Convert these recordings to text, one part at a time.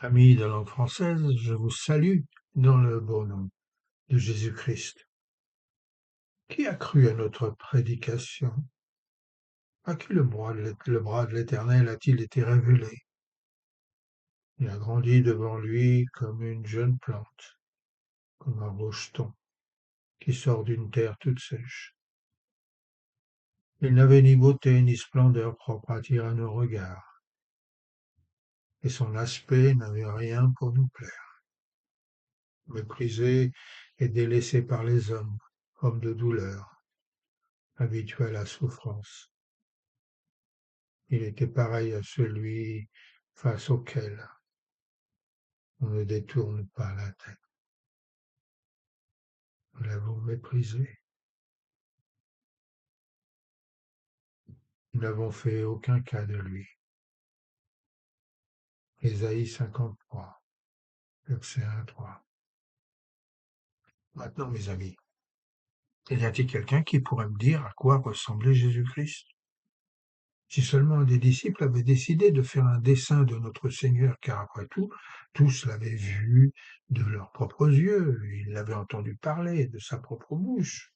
Amis de langue française, je vous salue dans le beau nom de Jésus-Christ. Qui a cru à notre prédication? À qui le bras de l'Éternel a-t-il été révélé? Il a grandi devant lui comme une jeune plante, comme un rejeton qui sort d'une terre toute sèche. Il n'avait ni beauté ni splendeur propre à attirer nos regards, et son aspect n'avait rien pour nous plaire. Méprisé et délaissé par les hommes, homme de douleur, habitué à la souffrance. Il était pareil à celui face auquel on ne détourne pas la tête. Nous l'avons méprisé. Nous n'avons fait aucun cas de lui. Ésaïe 53, verset 1 à 3. Maintenant, mes amis, y a-t-il quelqu'un qui pourrait me dire à quoi ressemblait Jésus-Christ? Si seulement un des disciples avait décidé de faire un dessin de notre Seigneur, car après tout, tous l'avaient vu de leurs propres yeux, ils l'avaient entendu parler de sa propre bouche.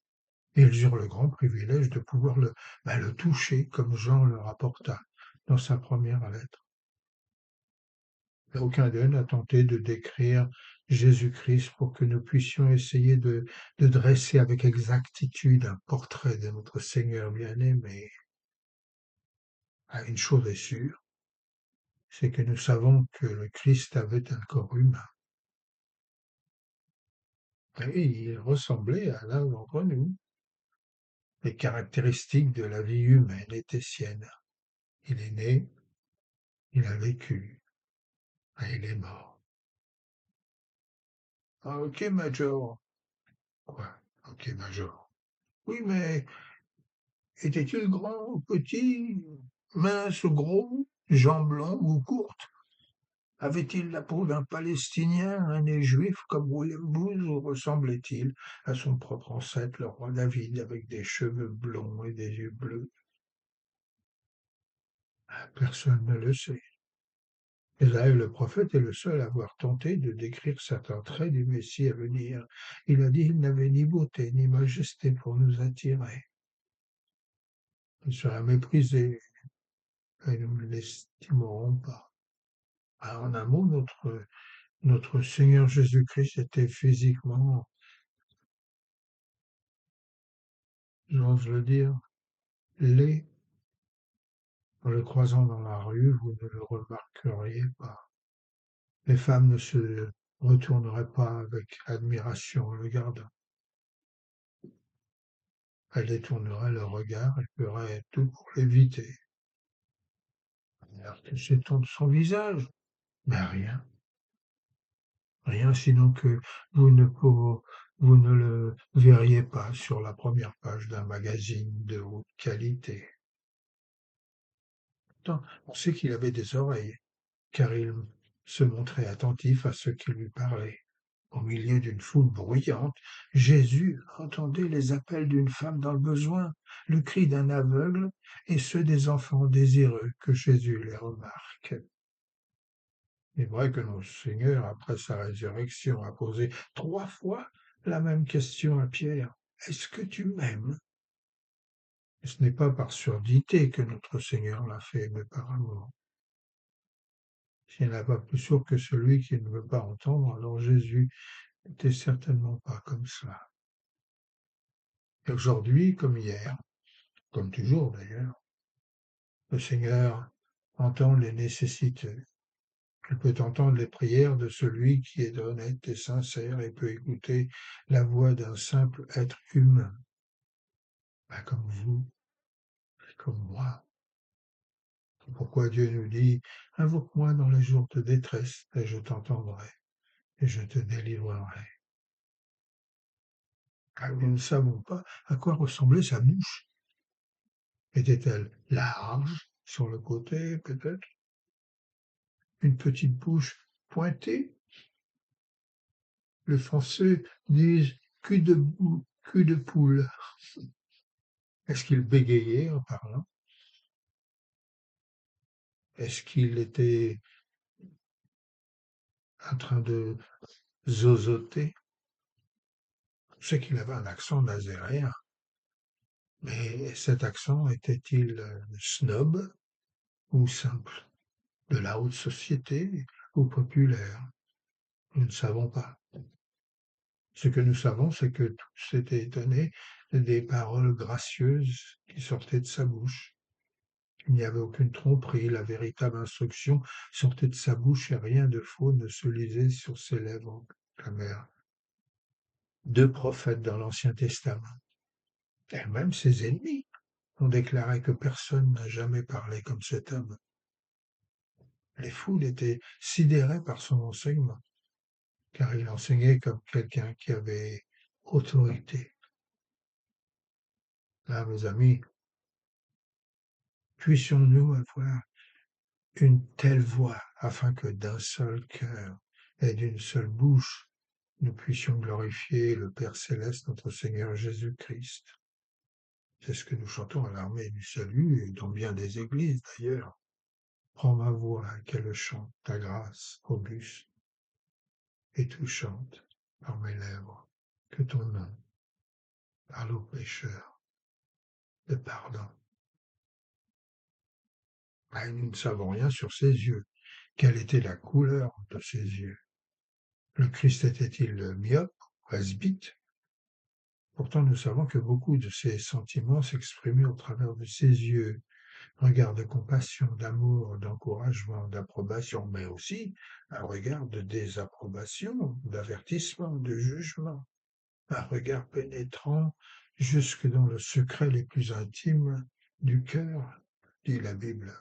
Et ils eurent le grand privilège de pouvoir le toucher, comme Jean le rapporta dans sa première lettre. Mais aucun d'eux n'a tenté de décrire Jésus-Christ pour que nous puissions essayer de dresser avec exactitude un portrait de notre Seigneur bien-aimé. Une chose est sûre, c'est que nous savons que le Christ avait un corps humain. Et il ressemblait à l'un d'entre nous. Les caractéristiques de la vie humaine étaient siennes. Il est né, il a vécu, et il est mort. Ah, ok, Major. Quoi? Ok, Major. Oui, mais était-il grand ou petit, mince ou gros, jambes longues ou courtes? Avait-il la peau d'un Palestinien, un nez juif comme William Booth, ou ressemblait-il à son propre ancêtre, le roi David, avec des cheveux blonds et des yeux bleus? Personne ne le sait. Ésaïe le prophète est le seul à avoir tenté de décrire certains traits du Messie à venir. Il a dit qu'il n'avait ni beauté ni majesté pour nous attirer. Il sera méprisé et nous ne l'estimerons pas. En un mot, notre Seigneur Jésus-Christ était physiquement, j'ose le dire, laid. En le croisant dans la rue, vous ne le remarqueriez pas. Les femmes ne se retourneraient pas avec admiration en le gardant. Elles détourneraient leur regard et feraient tout pour l'éviter. Alors que sait-on de son visage? Mais rien. Rien sinon que vous ne, vous ne le verriez pas sur la première page d'un magazine de haute qualité. Pourtant, on sait qu'il avait des oreilles, car il se montrait attentif à ceux qui lui parlaient. Au milieu d'une foule bruyante, Jésus entendait les appels d'une femme dans le besoin, le cri d'un aveugle et ceux des enfants désireux que Jésus les remarque. Il est vrai que notre Seigneur, après sa résurrection, a posé 3 fois la même question à Pierre. Est-ce que tu m'aimes? Et ce n'est pas par surdité que notre Seigneur l'a fait, mais par amour. S'il n'y en a pas plus sûr que celui qui ne veut pas entendre, alors Jésus n'était certainement pas comme cela. Et aujourd'hui, comme hier, comme toujours d'ailleurs, le Seigneur entend les nécessités. Il peut entendre les prières de celui qui est honnête et sincère et peut écouter la voix d'un simple être humain, comme vous, comme moi. C'est pourquoi Dieu nous dit, invoque-moi dans les jours de détresse et je t'entendrai et je te délivrerai. Car nous ne savons pas à quoi ressemblait sa bouche. Était-elle large sur le côté, peut-être? Une petite bouche pointée? Les Français disent cul de poule. Est-ce qu'il bégayait en parlant? Est-ce qu'il était en train de zozoter. Je sais qu'il avait un accent nazaréen, mais cet accent était-il snob ou simple, de la haute société ou populaire? Nous ne savons pas. Ce que nous savons, c'est que tous étaient étonnés des paroles gracieuses qui sortaient de sa bouche. Il n'y avait aucune tromperie, la véritable instruction sortait de sa bouche et rien de faux ne se lisait sur ses lèvres. Clamèrent deux prophètes dans l'Ancien Testament. Et même ses ennemis ont déclaré que personne n'a jamais parlé comme cet homme. Les foules étaient sidérées par son enseignement, car il enseignait comme quelqu'un qui avait autorité. Là, mes amis, puissions-nous avoir une telle voix afin que d'un seul cœur et d'une seule bouche, nous puissions glorifier le Père céleste, notre Seigneur Jésus-Christ. C'est ce que nous chantons à l'armée du salut et dans bien des églises d'ailleurs. Prends ma voix qu'elle chante ta grâce auguste et touchante par mes lèvres, que ton nom parle aux pécheurs de pardon. Mais nous ne savons rien sur ses yeux. Quelle était la couleur de ses yeux? Le Christ était-il myope, presbyte? Pourtant, nous savons que beaucoup de ses sentiments s'exprimaient au travers de ses yeux. Regard de compassion, d'amour, d'encouragement, d'approbation, mais aussi un regard de désapprobation, d'avertissement, de jugement. Un regard pénétrant jusque dans le secret les plus intimes du cœur, dit la Bible.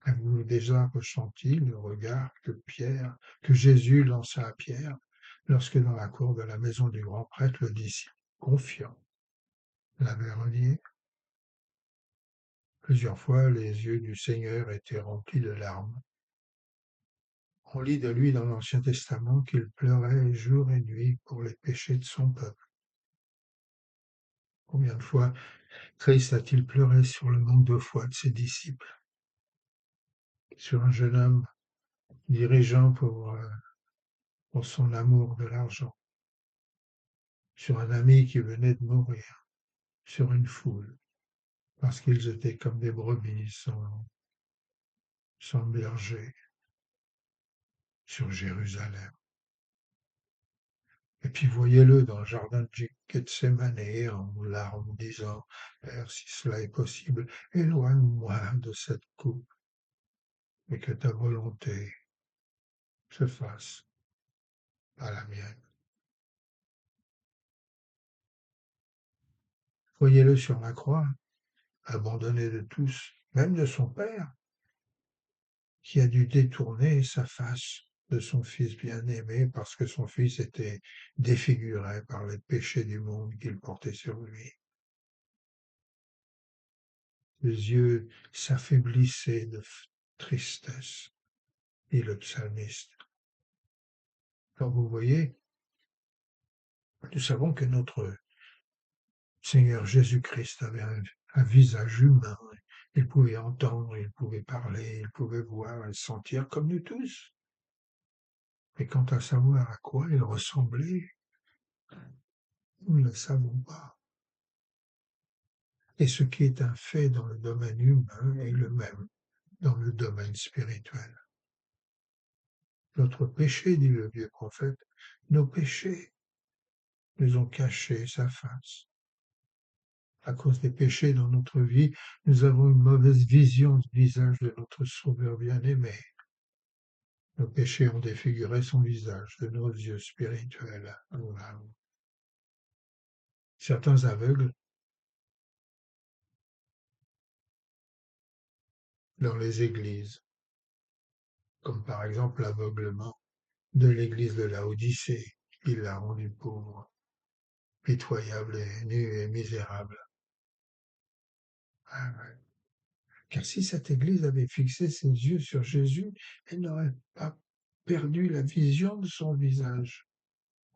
Avez-vous déjà ressenti le regard que Jésus lança à Pierre, lorsque dans la cour de la maison du grand prêtre, le disciple confiant l'avait relié? Plusieurs fois, les yeux du Seigneur étaient remplis de larmes. On lit de lui dans l'Ancien Testament qu'il pleurait jour et nuit pour les péchés de son peuple. Combien de fois Christ a-t-il pleuré sur le manque de foi de ses disciples, sur un jeune homme dirigeant pour son amour de l'argent, sur un ami qui venait de mourir, sur une foule, parce qu'ils étaient comme des brebis sans berger, sur Jérusalem. Et puis voyez-le dans le jardin de Gethsemane en larmes, disant, Père, si cela est possible, éloigne-moi de cette coupe, et que ta volonté se fasse, pas la mienne. Voyez-le sur la croix, abandonné de tous, même de son Père, qui a dû détourner sa face de son Fils bien-aimé parce que son Fils était défiguré par les péchés du monde qu'il portait sur lui. Les yeux s'affaiblissaient de tristesse, dit le psalmiste. Donc vous voyez, nous savons que notre Seigneur Jésus-Christ avait un visage humain. Il pouvait entendre, il pouvait parler, il pouvait voir et sentir comme nous tous. Mais quant à savoir à quoi il ressemblait, nous ne le savons pas. Et ce qui est un fait dans le domaine humain est le même dans le domaine spirituel. Notre péché, dit le vieux prophète, nos péchés nous ont caché sa face. À cause des péchés dans notre vie, nous avons une mauvaise vision du visage de notre Sauveur bien-aimé. Nos péchés ont défiguré son visage de nos yeux spirituels. Certains aveugles, dans les églises, comme par exemple l'aveuglement de l'église de Laodicée, qui l'a rendu pauvre, pitoyable et nu et misérable. Ah ouais. Car si cette église avait fixé ses yeux sur Jésus, elle n'aurait pas perdu la vision de son visage.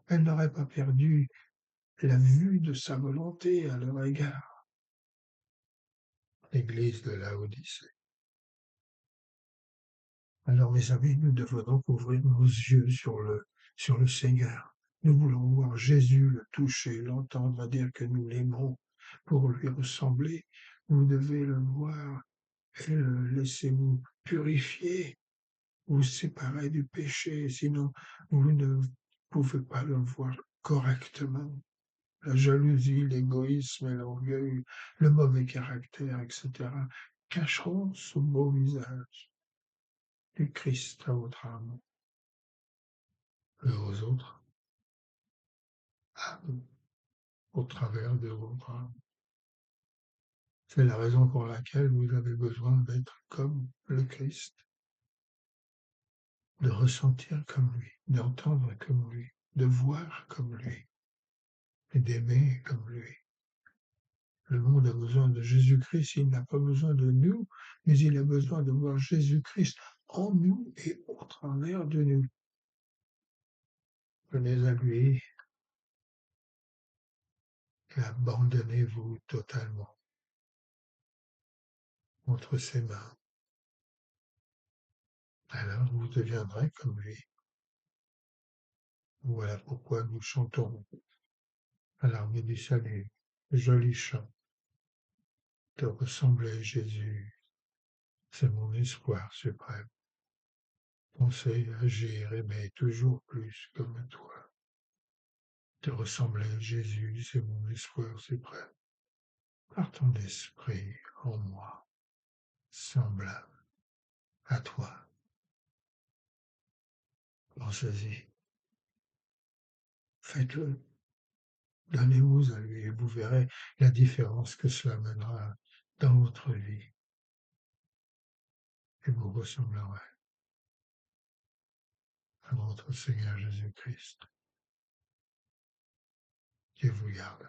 Elle n'aurait pas perdu la vue de sa volonté à leur égard. L'église de Laodicée. Alors, mes amis, nous devons donc ouvrir nos yeux sur le Seigneur. Nous voulons voir Jésus, le toucher, l'entendre, dire que nous l'aimons pour lui ressembler. Vous devez le voir et le laisser vous purifier, vous séparer du péché, sinon vous ne pouvez pas le voir correctement. La jalousie, l'égoïsme et l'orgueil, le mauvais caractère, etc., cacheront ce beau visage du Christ à votre âme et aux autres âmes au travers de votre âme. C'est la raison pour laquelle vous avez besoin d'être comme le Christ, de ressentir comme lui, d'entendre comme lui, de voir comme lui et d'aimer comme lui. Le monde a besoin de Jésus-Christ, il n'a pas besoin de nous, mais il a besoin de voir Jésus-Christ en nous et au travers de nous. Venez à lui et abandonnez-vous totalement entre ses mains. Alors vous deviendrez comme lui. Voilà pourquoi nous chantons à l'armée du salut, joli chant, de ressembler Jésus, c'est mon espoir suprême. Penser, agir, aimer toujours plus comme toi. De ressembler Jésus, c'est mon espoir suprême. Par ton esprit en moi, semblable à toi. Pensez-y, faites-le, donnez-vous à lui et vous verrez la différence que cela mènera dans votre vie et vous ressemblerez à notre Seigneur Jésus-Christ. Dieu vous garde.